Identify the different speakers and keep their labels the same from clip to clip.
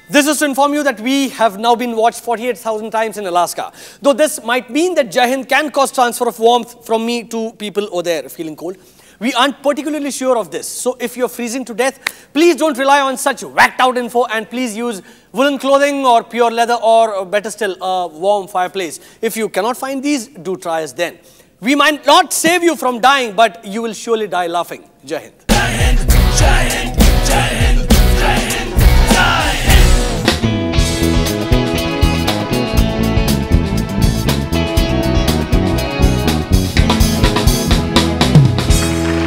Speaker 1: This is to inform you that we have now been watched 48,000 times in Alaska. Though this might mean that Jai Hind can cause transfer of warmth from me to people over there feeling cold, we aren't particularly sure of this. So if you're freezing to death, please don't rely on such whacked out info and please use woolen clothing or pure leather or better still, a warm fireplace. If you cannot find these, do try us then. We might not save you from dying, but you will surely die laughing. Jai Hind. Jai Hind, Jai Hind, Jai Hind, Jai Hind, Jai Hind.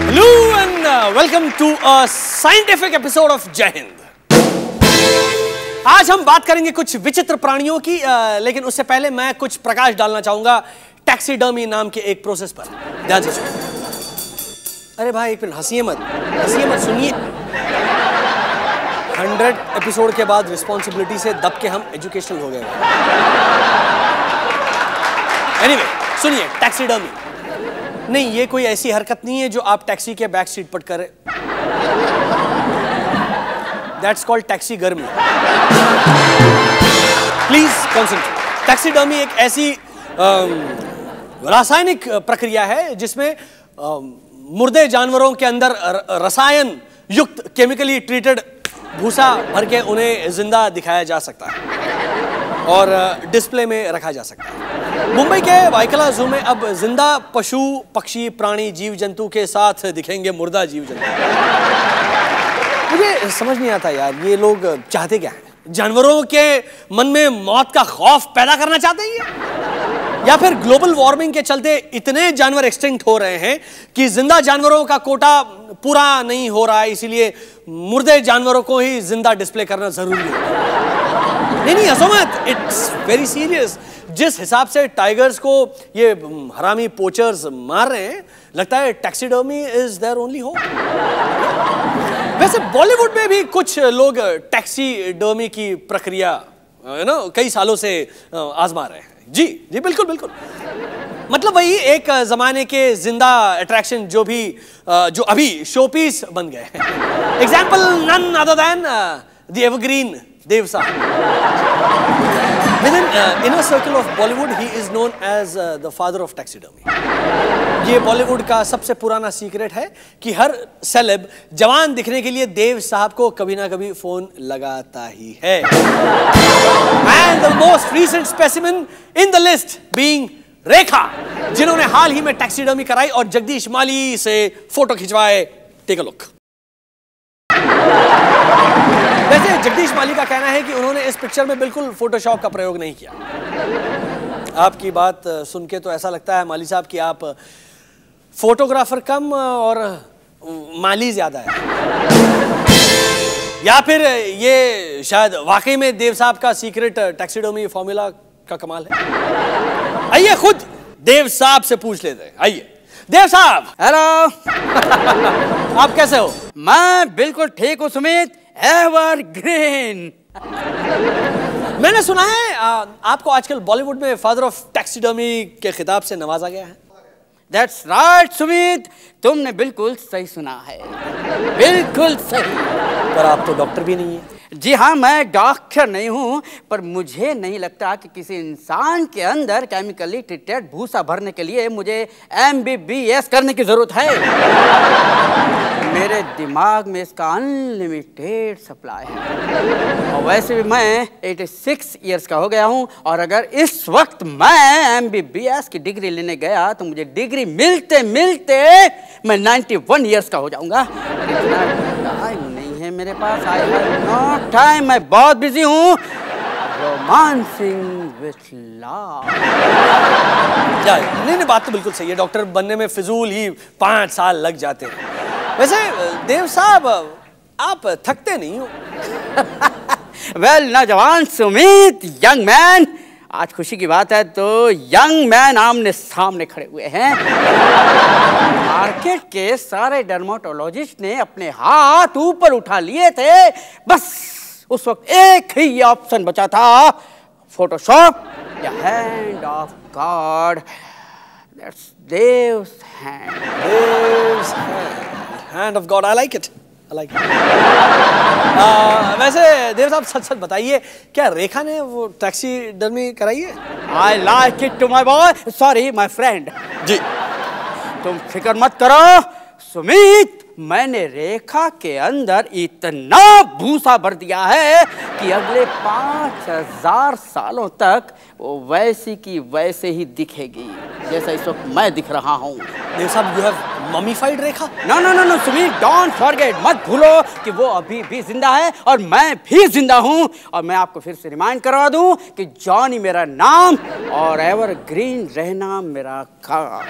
Speaker 1: Hello and welcome to a scientific episode of Jai Hind. आज हम बात करेंगे कुछ विचित्र प्राणियों की, लेकिन उससे पहले मैं कुछ प्रकाश डालना चाहूंगा टैक्सीडर्मी नाम के एक प्रोसेस पर। ध्यान से सुनिए। अरे भाई एक मिनट, हंसिए मत सुनिए। 100 एपिसोड के बाद रिस्पॉन्सिबिलिटी से दब के हम एजुकेशनल हो गए। एनीवे, सुनिए, टैक्सीडर्मी नहीं, ये कोई ऐसी हरकत नहीं है जो आप टैक्सी के बैक सीट पर करें। दैट्स कॉल्ड टैक्सी गर्मी। Please concentrate. टैक्सीडर्मी एक ऐसी रासायनिक प्रक्रिया है जिसमें मुर्दे जानवरों के अंदर रसायन युक्त केमिकली ट्रीटेड भूसा भर के उन्हें जिंदा दिखाया जा सकता है और डिस्प्ले में रखा जा सकता है। मुंबई के वाइकला जू में अब जिंदा पशु, पक्षी, प्राणी, जीव जंतु के साथ दिखेंगे मुर्दा जीव जंतु। मुझे समझ नहीं आता यार, ये लोग चाहते क्या हैं? जानवरों के मन में मौत का खौफ पैदा करना चाहते हैं या फिर ग्लोबल वार्मिंग के चलते इतने जानवर एक्सटिंक्ट हो रहे हैं कि जिंदा जानवरों का कोटा पूरा नहीं हो रहा है, इसीलिए मुर्दे जानवरों को ही जिंदा डिस्प्ले करना जरूरी है। नहीं हंसो मत, इट्स वेरी सीरियस। जिस हिसाब से टाइगर्स को ये हरामी पोचर्स मार रहे हैं, लगता है taxidermy is their only hope. वैसे बॉलीवुड में भी कुछ लोग टैक्सीडर्मी की प्रक्रिया कई सालों से आजमा रहे हैं। जी बिल्कुल। मतलब वही एक जमाने के जिंदा अट्रैक्शन जो अभी शोपीस बन गए हैं। Example none other than the evergreen Dev Sahab. Within inner circle of Bollywood, he is known as the father of taxidermy. ये बॉलीवुड का सबसे पुराना सीक्रेट है कि हर सेलेब जवान दिखने के लिए देव साहब को कभी ना कभी फोन लगाता ही है। And the most recent specimen in the list being रेखा, जिन्होंने हाल ही में टैक्सीडर्मी कराई और जगदीश माली से फोटो खिंचवाए। Take a look. वैसे जगदीश माली का कहना है कि उन्होंने इस पिक्चर में बिल्कुल फोटोशॉप का प्रयोग नहीं किया। आपकी बात सुन के तो ऐसा लगता है माली साहब कि आप फोटोग्राफर कम और माली ज्यादा है, या फिर ये शायद वाकई में देव साहब का सीक्रेट टैक्सीडर्मी फॉर्मूला का कमाल है। आइए खुद देव साहब से पूछ लेते हैं। आइए देव साहब।
Speaker 2: हेलो।
Speaker 1: आप कैसे हो?
Speaker 2: मैं बिल्कुल ठीक हूँ सुमित, एवरग्रीन।
Speaker 1: मैंने सुना है आपको आजकल बॉलीवुड में फादर ऑफ टैक्सीडर्मी के खिताब से नवाजा गया है।
Speaker 2: That's right सुमित, तुमने बिल्कुल सही सुना है, बिल्कुल सही।
Speaker 1: पर आप तो डॉक्टर भी नहीं है।
Speaker 2: जी हाँ, मैं डॉक्टर नहीं हूँ, पर मुझे नहीं लगता कि किसी इंसान के अंदर केमिकली ट्रीटेड भूसा भरने के लिए मुझे MBBS करने की जरूरत है। मेरे दिमाग में इसका अनलिमिटेड सप्लाई है और वैसे भी मैं 86 इयर्स का हो गया हूँ, और अगर इस वक्त मैं MBBS की डिग्री लेने गया तो मुझे डिग्री मिलते मिलते मैं 91 इयर्स का हो जाऊँगा। टाइम नहीं है मेरे पास, आई हैव नो टाइम, मैं बहुत बिजी हूँ रोमांसिंग विथ लव।
Speaker 1: नहीं, बात तो बिल्कुल सही है। डॉक्टर बनने में फिजूल ही 5 साल लग जाते हैं। वैसे देव साहब आप थकते नहीं हो?
Speaker 2: वेल नौजवान सुमित, यंग मैन, आज खुशी की बात है तो यंग मैन आमने सामने खड़े हुए हैं। मार्केट के सारे डर्मेटोलॉजिस्ट ने अपने हाथ ऊपर उठा लिए थे, बस उस वक्त एक ही ऑप्शन बचा था, फोटोशॉप या hand of God. That's Dev's hand.
Speaker 1: Dev's hand. Hand of God, I like it. Like वैसे देव साहब सच सच बताइए, क्या रेखा ने वो टैक्सीडर्मी कराई है?
Speaker 2: I like it to my boy, sorry my friend.
Speaker 1: जी
Speaker 2: तुम फिक्र मत करो सुमित, मैंने रेखा के अंदर इतना भूसा भर दिया है कि अगले 5000 सालों तक वो वैसी की वैसे ही दिखेगी जैसा इस वक्त मैं दिख रहा हूँ।
Speaker 1: Dev sahab, you have mummified Rekha?
Speaker 2: No no no no Sumit, don't forget, मत भूलो कि वो अभी भी जिंदा है और मैं भी जिंदा हूँ। और मैं आपको फिर से रिमाइंड करवा दूं कि जॉनी मेरा नाम और एवरग्रीन रहना मेरा काम।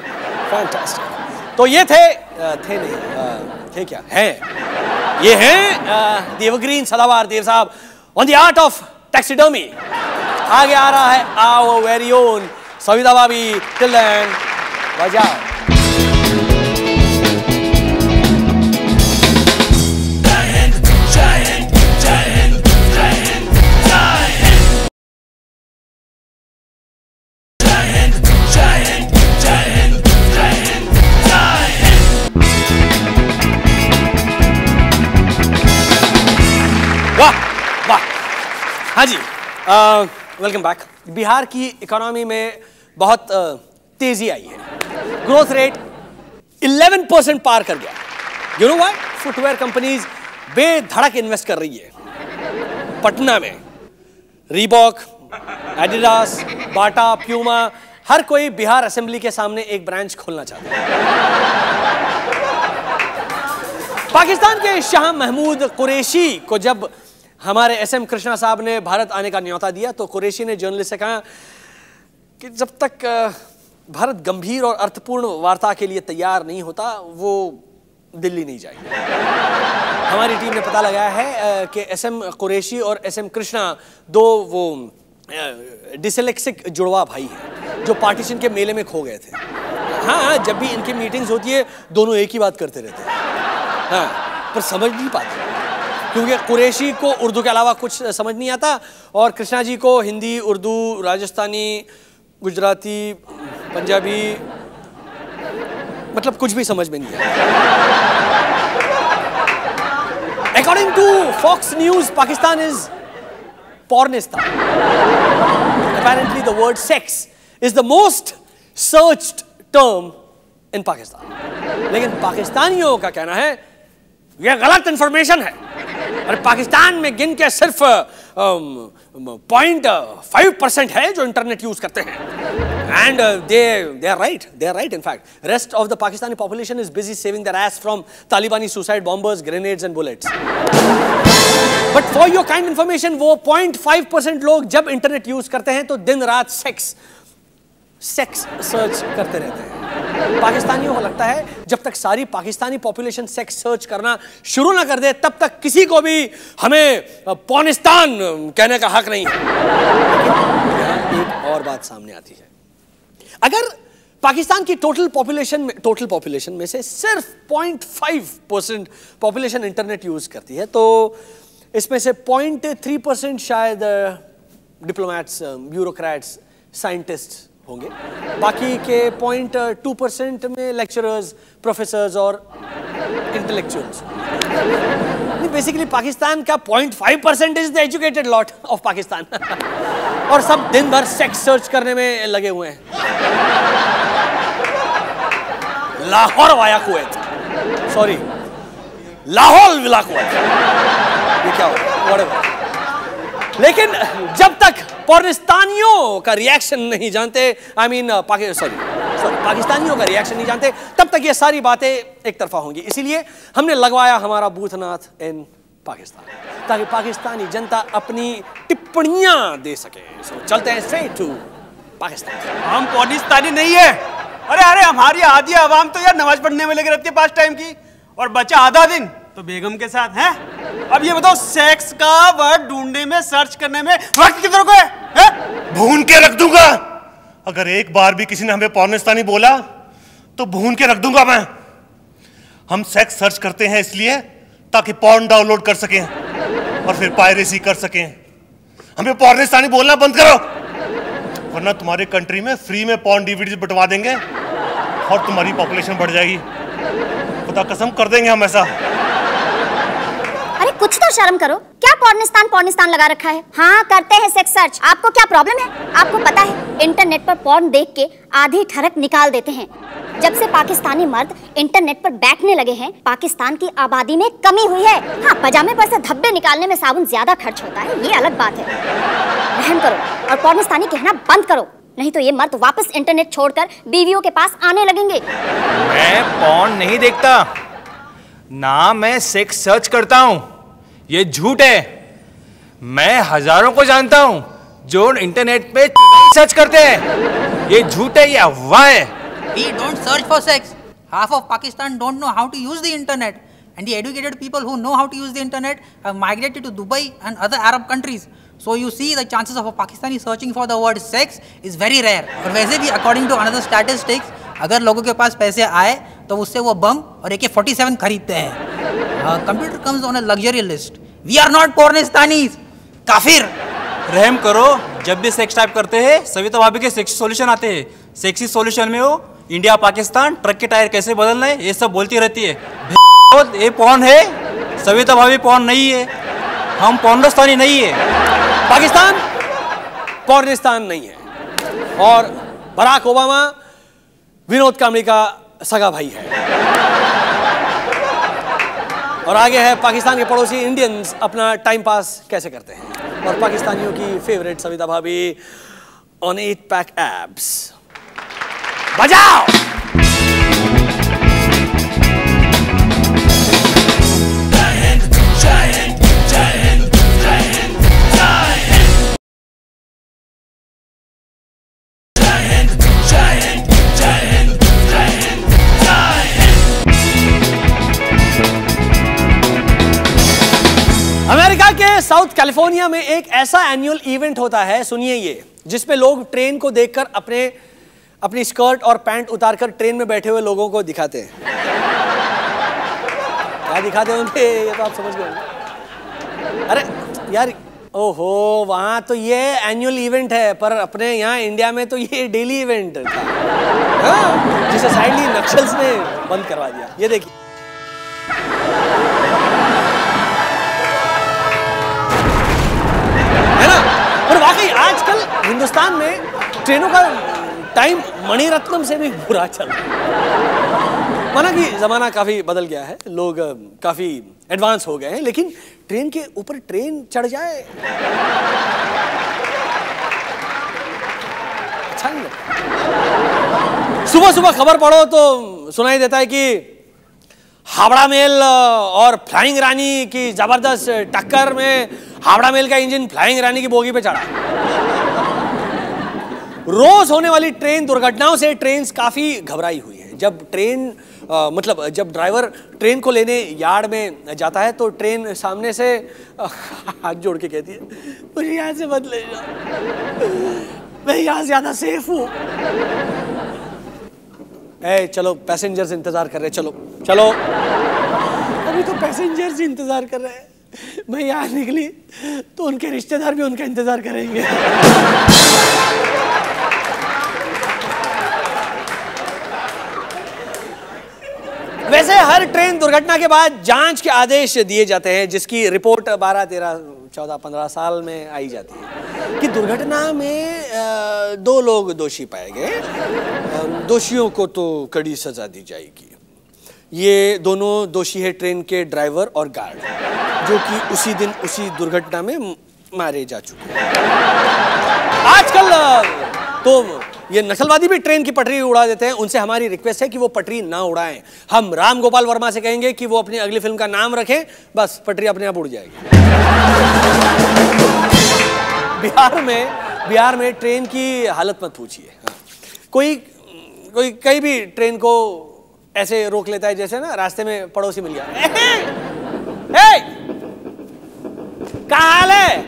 Speaker 1: फैंटास्टिक। तो ये थे नहीं थे क्या है, ये हैं देवग्रीन सदाबहार देव साहब on the art of taxidermy. आगे आ रहा है आवर वेरी ओन सविता भाभी। टिल देन बजाओ। हाँ जी, वेलकम बैक। बिहार की इकोनॉमी में बहुत तेजी आई है। ग्रोथ रेट 11% पार कर गया। You know why? Footwear companies बेधड़क इन्वेस्ट कर रही है। पटना में रीबॉक, एडिडास, बाटा, प्यूमा, हर कोई बिहार असेंबली के सामने एक ब्रांच खोलना चाहता है। पाकिस्तान के शाह महमूद कुरैशी को जब हमारे एसएम कृष्णा साहब ने भारत आने का न्योता दिया तो कुरैशी ने जर्नलिस्ट से कहा कि जब तक भारत गंभीर और अर्थपूर्ण वार्ता के लिए तैयार नहीं होता वो दिल्ली नहीं जाएगी। हमारी टीम ने पता लगाया है कि एसएम कुरैशी और एसएम कृष्णा दो वो डिसलेक्सिक जुड़वा भाई हैं जो पार्टीशन के मेले में खो गए थे। हाँ, जब भी इनकी मीटिंग्स होती है दोनों एक ही बात करते रहते हैं। हाँ, पर समझ नहीं पाते क्योंकि कुरैशी को उर्दू के अलावा कुछ समझ नहीं आता और कृष्णा जी को हिंदी, उर्दू, राजस्थानी, गुजराती, पंजाबी, मतलब कुछ भी समझ में नहीं आता। According to Fox News, Pakistan is Pornistan. Apparently the word sex is the most searched term in Pakistan. लेकिन पाकिस्तानियों का कहना है यह गलत इंफॉर्मेशन है और पाकिस्तान में गिन के सिर्फ 0.5% है जो इंटरनेट यूज करते हैं। And they are right in fact. Rest of the Pakistani population is busy saving their ass from Talibani suicide bombers, grenades and bullets. But for your kind information, वो 0.5% लोग जब इंटरनेट यूज करते हैं तो दिन रात सेक्स सर्च करते रहते हैं। पाकिस्तानियों को लगता है जब तक सारी पाकिस्तानी पॉपुलेशन सेक्स सर्च करना शुरू ना कर दे तब तक किसी को भी हमें पॉनिस्तान कहने का हक नहीं है। लेकिन एक और बात सामने आती है, अगर पाकिस्तान की टोटल पॉपुलेशन में से सिर्फ 0.5% पॉपुलेशन इंटरनेट यूज करती है तो इसमें से 0.3% शायद डिप्लोमैट्स, ब्यूरोक्रेट्स, साइंटिस्ट होंगे। बाकी के 0.2% में लेक्चरर्स, प्रोफेसर्स और इंटेलेक्चुअल्स। बेसिकली पाकिस्तान का 0.5% is the educated lot of Pakistan. और सब दिन भर सेक्स सर्च करने में लगे हुए हैं। Lahore via Kuwait, sorry Lahaul villa Kuwait, ये क्या होगा? लेकिन जब तक पॉर्निस्तानियों का रिएक्शन नहीं जानते, पाकिस्तानियों का रिएक्शन नहीं जानते, तब तक ये सारी बातें एक तरफा होंगी। इसीलिए हमने लगवाया हमारा बूथनाथ इन पाकिस्तान ताकि पाकिस्तानी जनता अपनी टिप्पणियां दे सके। चलते हैं स्ट्रेट टू पाकिस्तान।
Speaker 3: हम पॉर्निस्तानी नहीं है। अरे हमारी आधी आवाम तो यार नमाज पढ़ने में लगी रहती है 5 टाइम की, और बचा आधा दिन तो बेगम के साथ है। अब ये बताओ, सेक्स का वर्ड ढूंढने में, सर्च करने में वक्त किधर को है?
Speaker 4: भून के रख दूंगा। अगर एक बार भी किसी ने हमें पॉर्निस्तानी बोला तो भून के रख दूंगा मैं। हम सेक्स सर्च करते हैं इसलिए ताकि पॉर्न डाउनलोड कर सकें और फिर पायरेसी कर सकें। हमें पॉर्निस्तानी बोलना बंद करो, वरना तुम्हारे कंट्री में फ्री में पॉर्न डीवीडीज बंटवा देंगे और तुम्हारी पॉपुलेशन बढ़ जाएगी। खुदा कसम कर देंगे हम ऐसा।
Speaker 5: कुछ तो शर्म करो। क्या पॉर्निस्तान लगा रखा है? हाँ, करते हैं सेक्स सर्च। आपको क्या प्रॉब्लम है? आपको पता है इंटरनेट पर पॉर्न देख के आधी ठरक निकाल देते हैं। जब से पाकिस्तानी मर्द इंटरनेट पर बैठने लगे हैं, पाकिस्तान की आबादी में कमी हुई है। हाँ, पजामे पर से धब्बे निकालने में साबुन ज्यादा खर्च होता है, ये अलग बात है। रहम करो और पॉर्निस्तानी कहना बंद करो, नहीं तो ये मर्द वापस इंटरनेट छोड़कर बीवियों के पास आने लगेंगे।
Speaker 6: मैं पॉर्न नहीं देखता ना, मैं सेक्स सर्च करता हूँ। ये झूठ है। मैं हजारों को जानता हूँ जो इंटरनेट पे सर्च करते हैं। ये झूठ है, ये अफवाह है।
Speaker 7: We don't search for sex. Half of Pakistan don't know how to use the internet, and the educated people who know how to use the internet have migrated to Dubai and other Arab countries. So you see, the chances of a Pakistani searching for the word sex is very rare. और वैसे भी according to another statistics, अगर लोगों के पास पैसे आए तो उससे वो बम और AK-47 खरीदते हैं। Computer comes on a luxury list. We are not Pornistanis. काफिर।
Speaker 3: रहम करो, जब भी सेक्स टाइप करते हैं सविता भाभी के सेक्सी सॉल्यूशन आते हैं। सेक्सी सॉल्यूशन में वो इंडिया पाकिस्तान ट्रक के टायर कैसे बदलना है ये सब बोलती रहती है। ये पॉर्न है, सविता भाभी पॉर्न नहीं है, हम पॉर्निस्तानी नहीं है।
Speaker 1: पाकिस्तान पॉर्निस्तान नहीं है और बराक ओबामा विनोद कांबली का सगा भाई है। और आगे है पाकिस्तान के पड़ोसी इंडियंस अपना टाइम पास कैसे करते हैं और पाकिस्तानियों की फेवरेट सविता भाभी ऑन 8 पैक एब्स। बजाओ। अमेरिका के साउथ कैलिफोर्निया में एक ऐसा एनुअल इवेंट होता है, सुनिए ये, जिसमें लोग ट्रेन को देखकर अपनी स्कर्ट और पैंट उतारकर ट्रेन में बैठे हुए लोगों को दिखाते हैं। क्या दिखाते होंगे ये तो आप समझ गए। अरे यार, ओहो, वहां तो ये एनुअल इवेंट है, पर अपने यहाँ इंडिया में तो ये डेली इवेंट था। हाँ, जिसे साइडली नक्सल्स ने बंद करवा दिया। ये देखिए, है ना। और वाकई आजकल हिंदुस्तान में ट्रेनों का टाइम मणिरत्नम से भी बुरा चल रहा है। माना कि जमाना काफी बदल गया है, लोग काफी एडवांस हो गए हैं, लेकिन ट्रेन के ऊपर ट्रेन चढ़ जाए अच्छा नहीं लगता। सुबह सुबह खबर पढ़ो तो सुनाई देता है कि हावड़ा मेल और फ्लाइंग रानी की जबरदस्त टक्कर में हावड़ा मेल का इंजन फ्लाइंग रानी की बोगी पे चढ़ा। रोज होने वाली ट्रेन दुर्घटनाओं से ट्रेन काफी घबराई हुई है। जब ट्रेन जब ड्राइवर ट्रेन को लेने यार्ड में जाता है तो ट्रेन सामने से हाथ जोड़ के कहती है, मुझे यहाँ से मत ले जाओ, मैं यहाँ से ज्यादा सेफ हूँ। चलो, पैसेंजर्स इंतजार कर रहे हैं, चलो चलो। अभी तो पैसेंजर्स इंतजार कर रहे हैं, मैं यहाँ निकली तो उनके रिश्तेदार भी उनका इंतजार करेंगे। वैसे हर ट्रेन दुर्घटना के बाद जांच के आदेश दिए जाते हैं, जिसकी रिपोर्ट 12, 13, 14, 15 साल में आई जाती है कि दुर्घटना में 2 लोग दोषी पाए गए। दोषियों को तो कड़ी सजा दी जाएगी। ये दोनों दोषी है ट्रेन के ड्राइवर और गार्ड, जो कि उसी दिन उसी दुर्घटना में मारे जा चुके हैं। आजकल तो ये नक्सलवादी भी ट्रेन की पटरी उड़ा देते हैं। उनसे हमारी रिक्वेस्ट है कि वो पटरी ना उड़ाएं। हम राम गोपाल वर्मा से कहेंगे कि वो अपनी अगली फिल्म का नाम रखें, बस पटरी अपने आप उड़ जाएगी। बिहार में ट्रेन की हालत मत पूछिए। कोई कहीं भी ट्रेन को ऐसे रोक लेता है जैसे ना रास्ते में पड़ोसी मिल गया। कहाँ हाल है?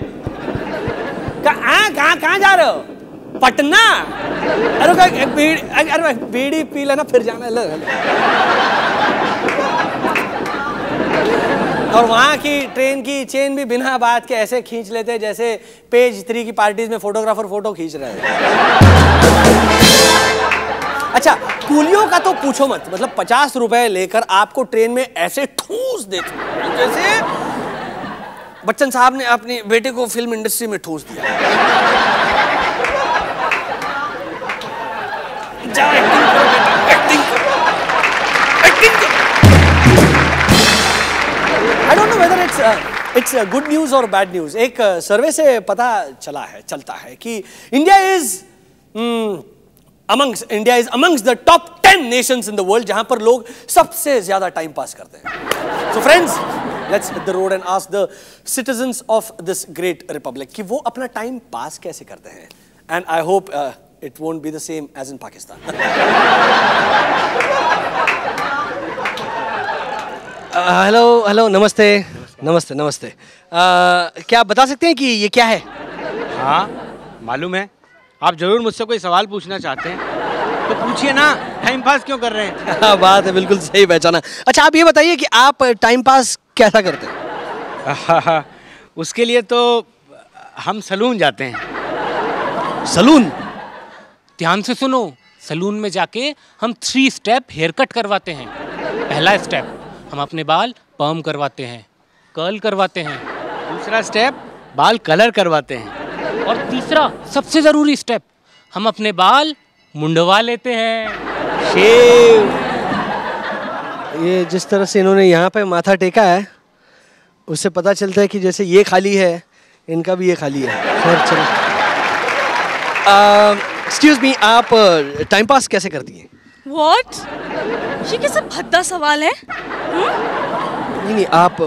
Speaker 1: कहाँ जा रहे हो? पटना? अरे बीड़ी पी लेना फिर जाना। और वहां की ट्रेन की चेन भी बिना बात के ऐसे खींच लेते हैं जैसे पेज 3 की पार्टीज में फोटोग्राफर फोटो खींच रहे हैं। अच्छा, कूलियों का तो पूछो मत। मतलब 50 रुपए लेकर आपको ट्रेन में ऐसे ठूस देते हैं जैसे बच्चन साहब ने अपने बेटे को फिल्म इंडस्ट्री में ठूस दिया। जाओ एक्टिंग करो बेटा, एक्टिंग करो, एक्टिंग करो। I don't know whether it's good news or bad news. एक सर्वे से पता चलता है कि India is amongst the top 10 nations in the world जहां पर लोग सबसे ज्यादा टाइम पास करते हैं। So friends, let's hit the road and ask the citizens of this great republic कि वो अपना टाइम पास कैसे करते हैं। And I hope it won't be the same as in Pakistan. Hello नमस्ते। क्या आप बता सकते हैं कि ये क्या है?
Speaker 8: हाँ मालूम है, आप जरूर मुझसे कोई सवाल पूछना चाहते हैं तो पूछिए ना, टाइम पास क्यों कर रहे हैं?
Speaker 1: बात है, बिल्कुल सही पहचाना। अच्छा आप ये बताइए कि आप टाइम पास कैसा करते हैं?
Speaker 8: उसके लिए तो हम सलून जाते हैं।
Speaker 1: सलून?
Speaker 9: ध्यान से सुनो, सलून में जाके हम 3 स्टेप हेयर कट करवाते हैं। पहला स्टेप, हम अपने बाल पर्म करवाते हैं, कर्ल करवाते हैं।
Speaker 8: दूसरा स्टेप, बाल कलर करवाते हैं।
Speaker 9: और तीसरा सबसे जरूरी स्टेप, हम अपने बाल मुंडवा लेते हैं,
Speaker 1: शेव। ये जिस तरह से इन्होंने यहाँ पे माथा टेका है उससे पता चलता है कि जैसे ये खाली है इनका भी ये खाली है। खैर चलो। एक्सक्यूज मी, आप टाइम पास कैसे करती हैं?
Speaker 10: What? ये कैसा भद्दा सवाल है?
Speaker 1: नहीं, आप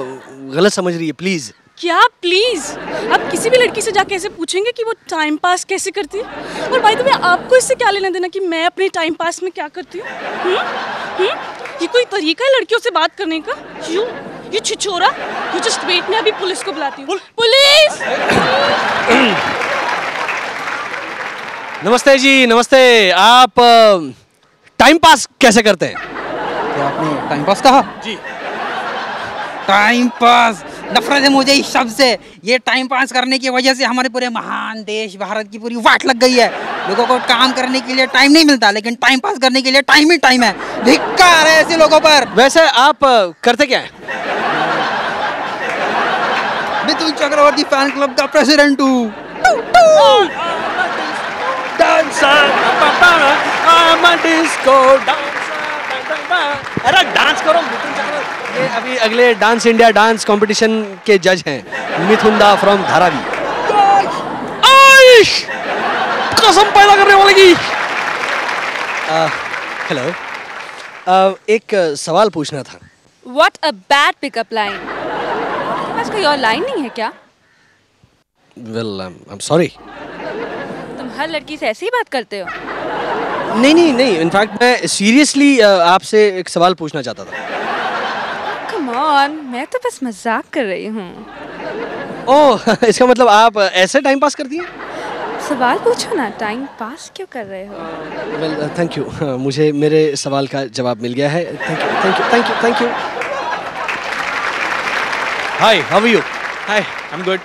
Speaker 1: गलत समझ रही है, प्लीज।
Speaker 10: क्या प्लीज? आप किसी भी लड़की से जाके ऐसे पूछेंगे कि वो टाइम पास कैसे करती है? और बाय द वे आपको इससे क्या लेना देना कि मैं अपने टाइम पास में क्या करती हूँ? ये कोई तरीका है लड़कियों से बात करने का? ये छिछोरा, यू जस्ट वेट, मैं अभी पुलिस को बुलाती हूँ। पुलिस!
Speaker 1: नमस्ते जी, नमस्ते। आप टाइम पास कैसे करते हैं?
Speaker 2: क्या आपने टाइम पास कहा?
Speaker 1: जी।
Speaker 2: टाइम पास, नफरत है मुझे इस शब्द से। ये टाइम पास करने की वजह से हमारे पूरे महान देश भारत की पूरी वाट लग गई है। लोगों को काम करने के लिए टाइम नहीं मिलता, लेकिन टाइम पास करने के लिए टाइम ही टाइम है। धिक्कार है ऐसे लोगों पर।
Speaker 1: वैसे आप करते क्या हैं?
Speaker 2: मिथुन चक्रवर्ती फैन क्लब का प्रेसिडेंट हूँ। अरे
Speaker 1: डांस करो मिथुन चक्रवर्ती। ये अभी अगले डांस इंडिया डांस कंपटीशन के जज हैं, मिथुन दा फ्रॉम धारावी। कसम पैदा करने वाले की। हेलो, एक सवाल पूछना था।
Speaker 10: What a bad pickup line. आपके पास कोई और लाइन नहीं है क्या?
Speaker 1: Well, I'm sorry.
Speaker 10: तुम हर लड़की से ऐसे ही बात करते हो?
Speaker 1: नहीं, इनफैक्ट मैं सीरियसली आपसे एक सवाल पूछना चाहता था।
Speaker 10: Come on, मैं तो बस मजाक कर रही हूँ।
Speaker 1: ओह, इसका मतलब आप ऐसे टाइम पास करती हैं?
Speaker 10: सवाल पूछो ना, टाइम पास क्यों कर रहे हो?
Speaker 1: वेल थैंक यू, मुझे मेरे सवाल का जवाब मिल गया है। Thank you. Hi, how are you?
Speaker 6: Hi, I am good.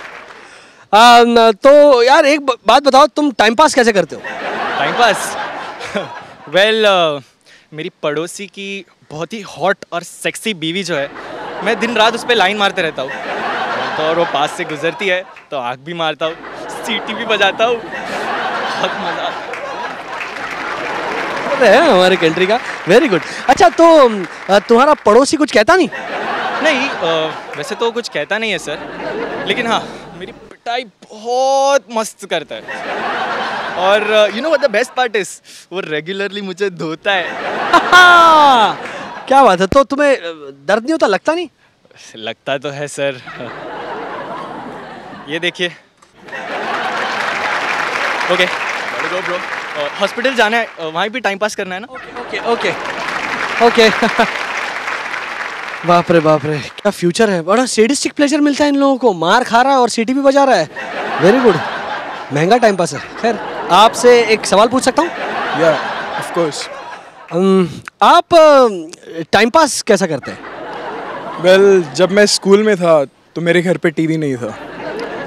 Speaker 1: तो यार एक बात बताओ, तुम टाइम पास कैसे करते हो?
Speaker 6: Time pass? वेल, मेरी पड़ोसी की बहुत ही हॉट और सेक्सी बीवी जो है, मैं दिन रात उस पर लाइन मारते रहता हूँ। तो और वो पास से गुजरती है तो आँख भी मारता हूँ, सीटी भी बजाता हूँ, बहुत मजा आता
Speaker 1: है हमारे कंट्री का। Very good. अच्छा तो तुम्हारा पड़ोसी कुछ कहता नहीं?
Speaker 6: नहीं, वैसे तो कुछ कहता नहीं है सर, लेकिन हाँ मेरी पिटाई बहुत मस्त करता है। और you know what the best part is, वो रेगुलरली मुझे धोता है।
Speaker 1: क्या बात है, तो तुम्हें दर्द नहीं होता? लगता नहीं?
Speaker 6: लगता तो है सर, ये देखिए। ओके गो ब्रो, हॉस्पिटल जाना है, वहाँ भी टाइम पास करना है ना।
Speaker 1: ओके। बाप रे क्या फ्यूचर है। बड़ा सैडिस्टिक प्लेजर मिलता है इन लोगों को, मार खा रहा है और सीटी भी बजा रहा है। वेरी गुड, महंगा टाइम पास है। खैर, आपसे एक सवाल पूछ सकता हूँ?
Speaker 11: या ऑफ कोर्स।
Speaker 1: आप टाइम पास कैसा करते हैं?
Speaker 11: वेल, जब मैं स्कूल में था तो मेरे घर पे टीवी नहीं था,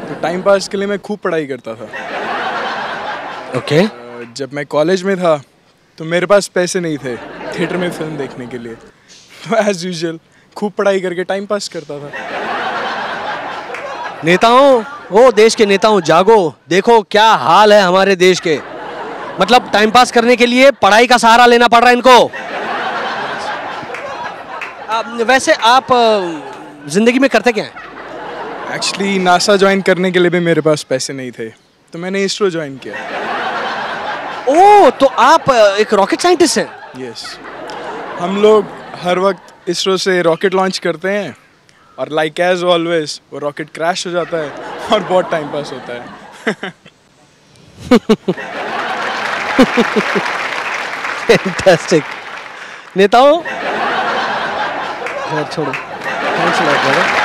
Speaker 11: तो टाइम पास के लिए मैं खूब पढ़ाई करता था।
Speaker 1: ओके।
Speaker 11: जब मैं कॉलेज में था तो मेरे पास पैसे नहीं थे थिएटर में फिल्म देखने के लिए, तो एज यूजुअल खूब पढ़ाई करके टाइम पास करता था।
Speaker 1: नेताओं, ओ देश के नेताओं, जागो, देखो क्या हाल है हमारे देश के। मतलब टाइम पास करने के लिए पढ़ाई का सहारा लेना पड़ रहा है इनको। वैसे आप जिंदगी में करते क्या हैं?
Speaker 11: एक्चुअली नासा ज्वाइन करने के लिए भी मेरे पास पैसे नहीं थे, तो मैंने इसरो ज्वाइन किया।
Speaker 1: ओह, तो आप एक रॉकेट साइंटिस्ट हैं?
Speaker 11: यस, हम लोग हर वक्त इसरो से रॉकेट लॉन्च करते हैं और लाइक एज ऑलवेज वो रॉकेट क्रैश हो जाता है और बहुत टाइम पास होता है।
Speaker 1: फैंटास्टिक। नेताओं, खैर छोड़ो, thanks a lot brother.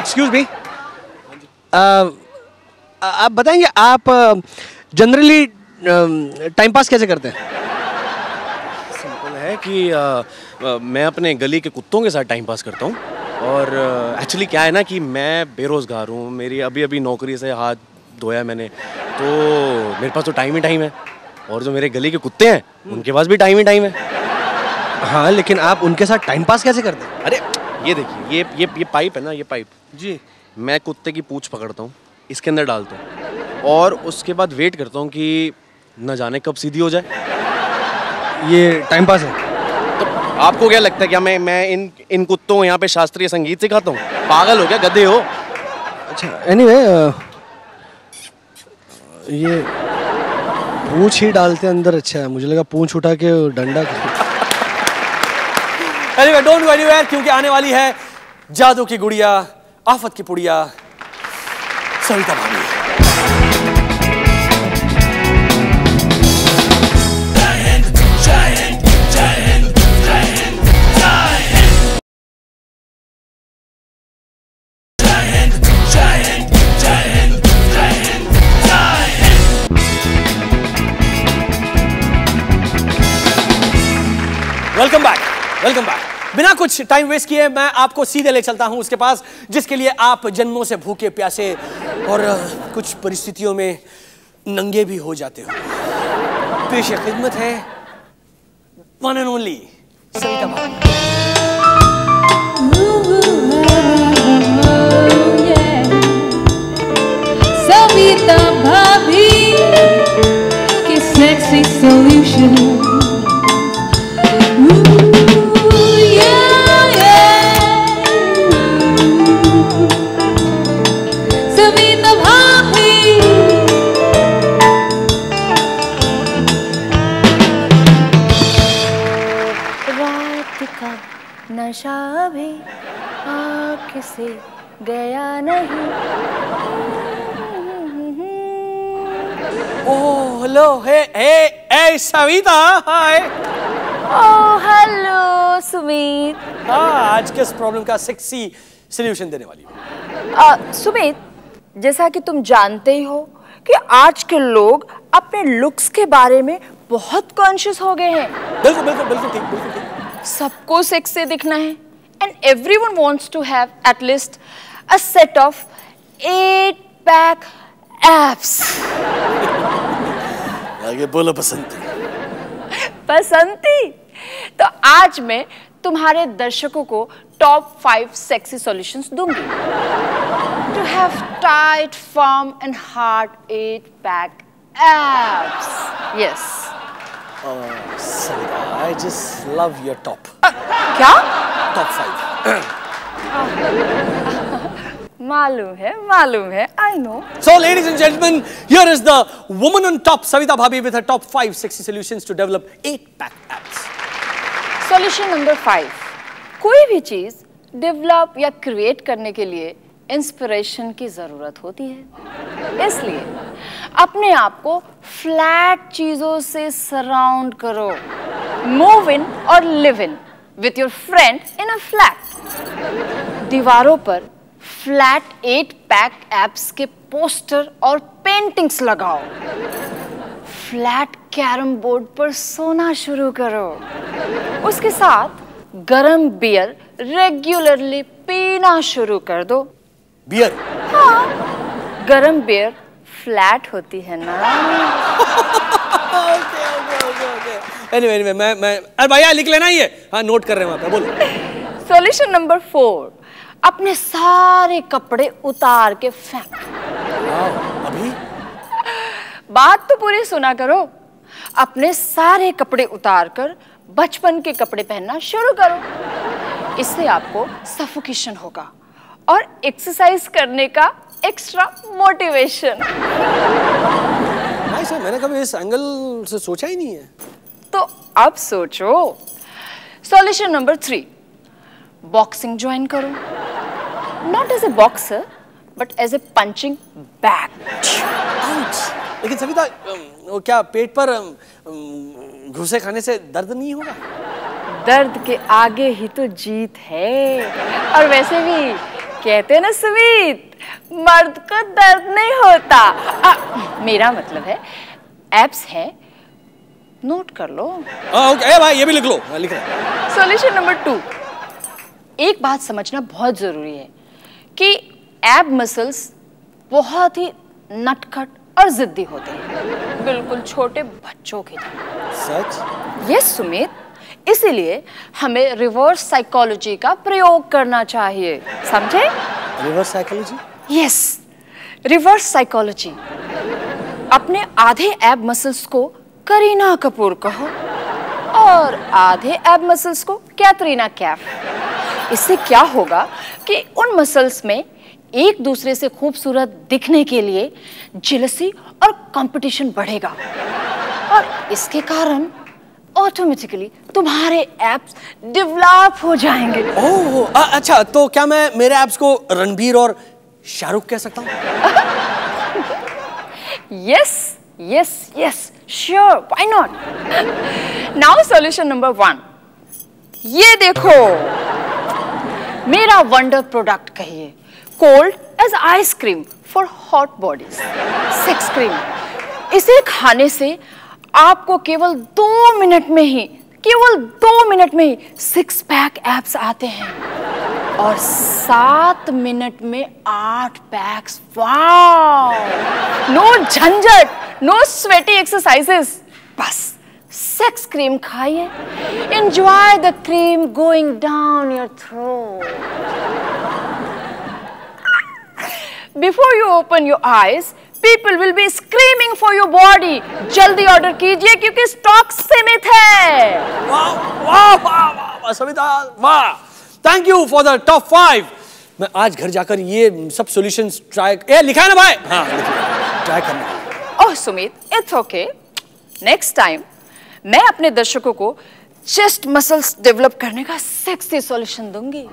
Speaker 1: Excuse me, आप बताएंगे आप जनरली टाइम पास कैसे करते हैं?
Speaker 12: सिंपल है कि मैं अपने गली के कुत्तों के साथ टाइम पास करता हूँ। और एक्चुअली क्या है ना कि मैं बेरोज़गार हूँ, मेरी अभी नौकरी से हाथ धोया मैंने, तो मेरे पास तो टाइम ही टाइम है। और जो मेरे गली के कुत्ते हैं उनके पास भी टाइम ही टाइम है।
Speaker 1: हाँ, लेकिन आप उनके साथ टाइम पास कैसे करते हैं?
Speaker 12: अरे ये देखिए, ये पाइप है ना, ये पाइप
Speaker 1: जी,
Speaker 12: मैं कुत्ते की पूंछ पकड़ता हूँ, इसके अंदर डालता हूँ और उसके बाद वेट करता हूँ कि न जाने कब सीधी हो जाए।
Speaker 1: ये टाइम पास है?
Speaker 12: तो आपको क्या लगता है क्या मैं इन कुत्तों को यहाँ पे शास्त्रीय संगीत सिखाता हूँ? पागल हो क्या, गधे हो?
Speaker 1: अच्छा, एनीवे, ये पूंछ ही डालते अंदर। अच्छा है, मुझे लगा पूंछ उठा के डंडा। एनीवे, डोंट गो एनीवेयर, क्योंकि आने वाली है जादू की गुड़िया, आफत की पुड़िया, सविता भाभी। Welcome back, welcome back. बिना कुछ टाइम वेस्ट किए मैं आपको सीधे ले चलता हूं उसके पास जिसके लिए आप जन्मों से भूखे प्यासे और कुछ परिस्थितियों में नंगे भी हो जाते हो। पेश खिदमत है वन एंड ओनली सविता भाभी।
Speaker 13: सविता भाभी की सेक्सी सॉल्यूशन।
Speaker 14: नशा भी आँख से गया नहीं।
Speaker 1: Oh hello, hey Savita, hi.
Speaker 14: Oh hello Sumit.
Speaker 1: हाँ, आज के इस प्रॉब्लम का सेक्सी सॉल्यूशन देने वाली हूँ।
Speaker 14: सुमित, जैसा कि तुम जानते ही हो कि आज के लोग अपने लुक्स के बारे में बहुत कॉन्शियस हो गए हैं।
Speaker 1: बिल्कुल बिल्कुल बिल्कुल ठीक, बिल्कुल ठीक।
Speaker 14: सबको सेक्सी दिखना है and everyone wants to have at least a set of 8-pack abs.
Speaker 1: आगे बोलो बसंती।
Speaker 14: बसंती? तो आज मैं तुम्हारे दर्शकों को टॉप 5 सेक्सी सॉल्यूशंस दूंगी to have tight, firm and hard 8-pack abs. Yes.
Speaker 1: Savita, I just love your top.
Speaker 14: क्या?
Speaker 1: Top 5.
Speaker 14: मालूम है, I know.
Speaker 1: So, ladies and gentlemen, here is the woman on top, Savita Bhabhi, with her top 5 sexy solutions to develop 8-pack abs.
Speaker 14: Solution number 5. कोई भी चीज develop या create करने के लिए इंस्पिरेशन की जरूरत होती है, इसलिए अपने आप को फ्लैट चीजों से सराउंड करो। मूव इन और live in with your friend in a flat. दीवारों पर फ्लैट 8-पैक एब्स के पोस्टर और पेंटिंग्स लगाओ। फ्लैट कैरम बोर्ड पर सोना शुरू करो। उसके साथ गरम बियर रेगुलरली पीना शुरू कर दो।
Speaker 1: बियर?
Speaker 14: हाँ, गरम बियर फ्लैट होती है ना।
Speaker 1: Okay. एनीवे मैं अरे भैया लिख लेना ये, हाँ नोट कर रहे हैं वहां पे, बोलो।
Speaker 14: सॉल्यूशन नंबर 4, अपने सारे कपड़े उतार के फेंक।
Speaker 1: अभी
Speaker 14: बात तो पूरी सुना करो। अपने सारे कपड़े उतारकर बचपन के कपड़े पहनना शुरू करो। इससे आपको सफोकेशन होगा और एक्सरसाइज करने का एक्स्ट्रा मोटिवेशन।
Speaker 1: नहीं सर, मैंने कभी इस एंगल से सोचा ही नहीं है।
Speaker 14: तो अब सोचो। सॉल्यूशन नंबर 3, बॉक्सिंग ज्वाइन करो। Not as a boxer but as a punching bag.
Speaker 1: लेकिन सविता, वो क्या पेट पर घुसे खाने से दर्द नहीं होगा?
Speaker 14: दर्द के आगे ही तो जीत है। और वैसे भी कहते हैं ना सुमित, मर्द को दर्द नहीं होता। मेरा मतलब है एब्स है, नोट कर लो।
Speaker 1: ओके भाई, ये भी लिख लो। लिख रहा।
Speaker 14: सॉल्यूशन नंबर 2, एक बात समझना बहुत जरूरी है कि एब मसल्स बहुत ही नटखट और जिद्दी होते हैं, बिल्कुल छोटे बच्चों की तरह।
Speaker 1: सच?
Speaker 14: यस सुमित, इसीलिए हमें रिवर्स साइकोलॉजी का प्रयोग करना चाहिए, समझे?
Speaker 1: Reverse psychology?
Speaker 14: Yes, reverse psychology. अपने आधे एब मसल्स को करीना कपूर कहो और आधे एब मसल्स को कैटरीना कैफ। इससे क्या होगा कि उन मसल्स में एक दूसरे से खूबसूरत दिखने के लिए जेलसी और कंपटीशन बढ़ेगा और इसके कारण ऑटोमेटिकली तुम्हारे एब्स डेवलप हो जाएंगे।
Speaker 1: ओह अच्छा, तो क्या मैं मेरे एब्स को रणबीर और शाहरुख कह सकता हूँ?
Speaker 14: Yes yes yes, sure, why not. Now solution number 1, ये देखो मेरा वंडर प्रोडक्ट कहिए, cold as ice cream for hot bodies, sex cream. इसे खाने से आपको केवल 2 मिनट में ही, केवल 2 मिनट में ही 6 पैक एब्स आते हैं और 7 मिनट में 8 पैक्स। वाओ! नो झंझट, नो स्वेटी एक्सरसाइजेस, बस सेक्स क्रीम खाइए। Enjoy the cream going down your throat. Before you open your eyes, people will be screaming for your body. जल्दी order कीजिए क्योंकि स्टॉक सीमित है।
Speaker 1: वाह वाह वाह वाह सविता, वाह! Thank you for the top 5। मैं आज घर जाकर ये सब सॉल्यूशंस ट्राई, लिखा है ना भाई? हाँ, ट्राई करना।
Speaker 14: Oh Sumit, it's okay. Next time मैं अपने दर्शकों को चेस्ट मसल्स डेवलप करने का सेक्सी सॉल्यूशन दूंगी।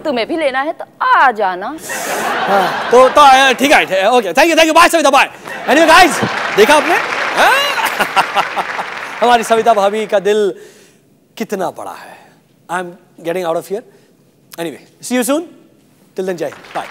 Speaker 14: तुम्हें भी लेना है तो आ जाना।
Speaker 1: हाँ, तो ठीक है, okay, thank you, bye Savita, bye. Anyway guys, देखा आपने हमारी सविता भाभी का दिल कितना बड़ा है। I am getting out of here. Anyway, see you soon, till then, जय हिंद, बाय।